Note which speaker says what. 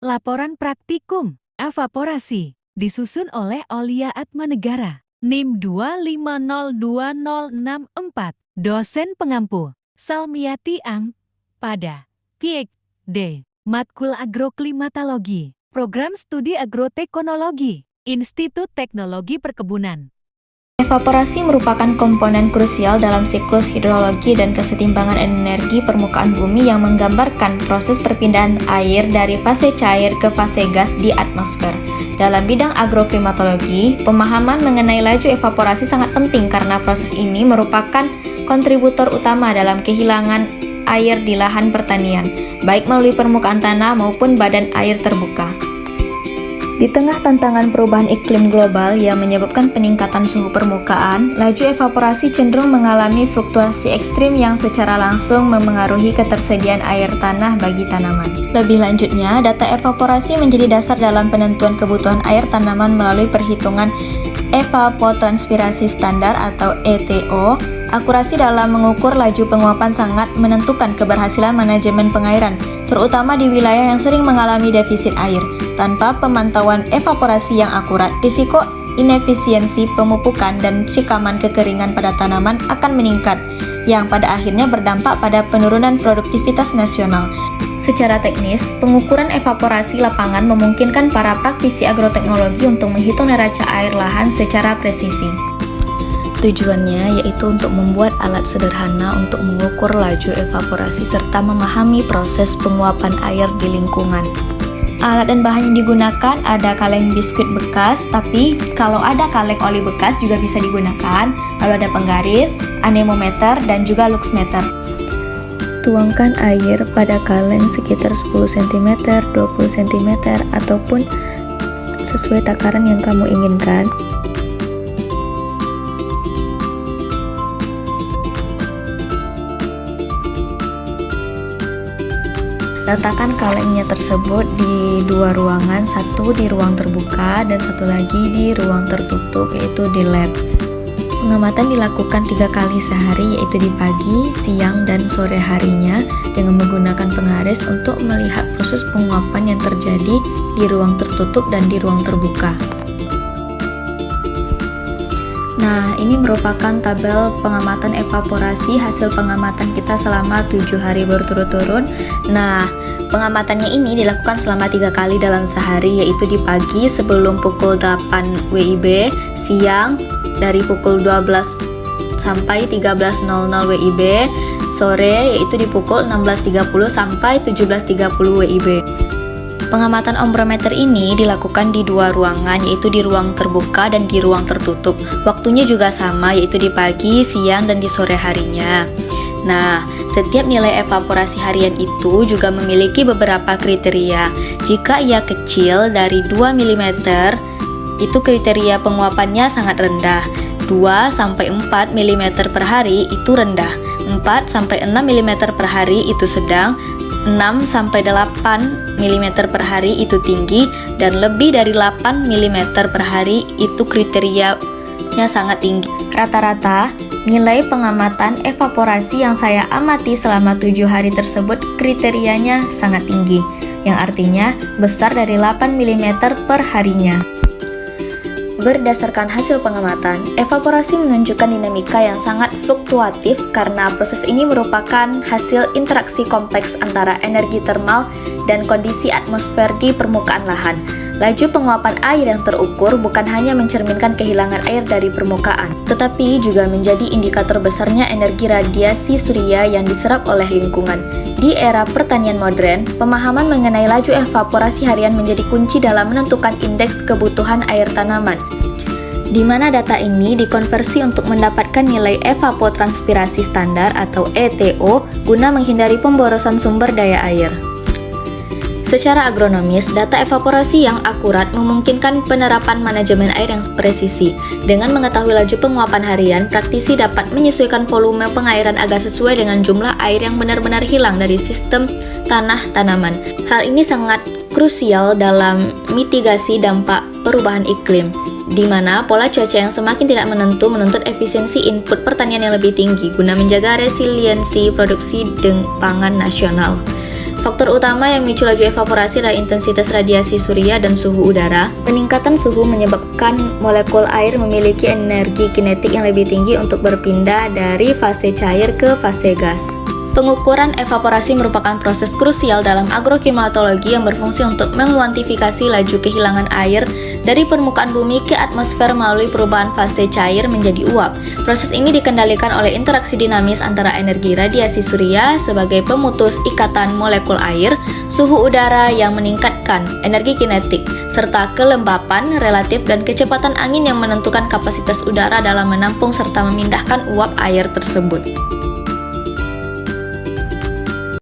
Speaker 1: Laporan Praktikum Evaporasi disusun oleh Aulia Atmanegara, NIM 2502064, dosen pengampu, Salmiati Am, pada PhD, Matkul Agroklimatologi, Program Studi Agroteknologi, Institut Teknologi Perkebunan.
Speaker 2: Evaporasi merupakan komponen krusial dalam siklus hidrologi dan kesetimbangan energi permukaan bumi yang menggambarkan proses perpindahan air dari fase cair ke fase gas di atmosfer. Dalam bidang agroklimatologi, pemahaman mengenai laju evaporasi sangat penting karena proses ini merupakan kontributor utama dalam kehilangan air di lahan pertanian, baik melalui permukaan tanah maupun badan air terbuka. Di tengah tantangan perubahan iklim global yang menyebabkan peningkatan suhu permukaan, laju evaporasi cenderung mengalami fluktuasi ekstrim yang secara langsung memengaruhi ketersediaan air tanah bagi tanaman. Lebih lanjutnya, data evaporasi menjadi dasar dalam penentuan kebutuhan air tanaman melalui perhitungan evapotranspirasi standar atau ETO. Akurasi dalam mengukur laju penguapan sangat menentukan keberhasilan manajemen pengairan, terutama di wilayah yang sering mengalami defisit air. Tanpa pemantauan evaporasi yang akurat, risiko inefisiensi pemupukan dan cikaman kekeringan pada tanaman akan meningkat, yang pada akhirnya berdampak pada penurunan produktivitas nasional. Secara teknis, pengukuran evaporasi lapangan memungkinkan para praktisi agroteknologi untuk menghitung neraca air lahan secara presisi. Tujuannya yaitu untuk membuat alat sederhana untuk mengukur laju evaporasi serta memahami proses penguapan air di lingkungan. Alat dan bahan yang digunakan ada kaleng biskuit bekas, tapi kalau ada kaleng oli bekas juga bisa digunakan. Lalu ada penggaris, anemometer, dan juga luxmeter. Tuangkan air pada kaleng sekitar 10 cm, 20 cm, ataupun sesuai takaran yang kamu inginkan. Letakkan kalengnya tersebut di dua ruangan, satu di ruang terbuka dan satu lagi di ruang tertutup, yaitu di lab. Pengamatan dilakukan 3 kali sehari, yaitu di pagi, siang, dan sore harinya dengan menggunakan penggaris untuk melihat proses penguapan yang terjadi di ruang tertutup dan di ruang terbuka. Nah, ini merupakan tabel pengamatan evaporasi hasil pengamatan kita selama 7 hari berturut-turut. Nah, pengamatannya ini dilakukan selama 3 kali dalam sehari, yaitu di pagi sebelum pukul 8 WIB, siang dari pukul 12 sampai 13.00 WIB, sore yaitu di pukul 16.30 sampai 17.30 WIB. Pengamatan ombrometer ini dilakukan di 2 ruangan, yaitu di ruang terbuka dan di ruang tertutup. Waktunya juga sama, yaitu di pagi, siang, dan di sore harinya. Nah, setiap nilai evaporasi harian itu juga memiliki beberapa kriteria. Jika ia kecil dari 2 mm, itu kriteria penguapannya sangat rendah. 2-4 mm per hari itu rendah. 4-6 mm per hari itu sedang. 6-8 mm per hari itu tinggi, dan lebih dari 8 mm per hari itu kriterianya sangat tinggi. Rata-rata, nilai pengamatan evaporasi yang saya amati selama 7 hari tersebut kriterianya sangat tinggi, yang artinya besar dari 8 mm per harinya. Berdasarkan hasil pengamatan, evaporasi menunjukkan dinamika yang sangat fluktuatif karena proses ini merupakan hasil interaksi kompleks antara energi termal dan kondisi atmosfer di permukaan lahan. Laju penguapan air yang terukur bukan hanya mencerminkan kehilangan air dari permukaan, tetapi juga menjadi indikator besarnya energi radiasi surya yang diserap oleh lingkungan. Di era pertanian modern, pemahaman mengenai laju evaporasi harian menjadi kunci dalam menentukan indeks kebutuhan air tanaman, di mana data ini dikonversi untuk mendapatkan nilai evapotranspirasi standar atau ETO guna menghindari pemborosan sumber daya air. Secara agronomis, data evaporasi yang akurat memungkinkan penerapan manajemen air yang presisi. Dengan mengetahui laju penguapan harian, praktisi dapat menyesuaikan volume pengairan agar sesuai dengan jumlah air yang benar-benar hilang dari sistem tanah tanaman. Hal ini sangat krusial dalam mitigasi dampak perubahan iklim, di mana pola cuaca yang semakin tidak menentu menuntut efisiensi input pertanian yang lebih tinggi guna menjaga resiliensi produksi pangan nasional. Faktor utama yang memicu laju evaporasi adalah intensitas radiasi surya dan suhu udara. Peningkatan suhu menyebabkan molekul air memiliki energi kinetik yang lebih tinggi untuk berpindah dari fase cair ke fase gas. Pengukuran evaporasi merupakan proses krusial dalam agroklimatologi yang berfungsi untuk menguantifikasi laju kehilangan air dari permukaan bumi ke atmosfer melalui perubahan fase cair menjadi uap. Proses ini dikendalikan oleh interaksi dinamis antara energi radiasi surya sebagai pemutus ikatan molekul air, suhu udara yang meningkatkan energi kinetik, serta kelembapan relatif dan kecepatan angin yang menentukan kapasitas udara dalam menampung serta memindahkan uap air tersebut.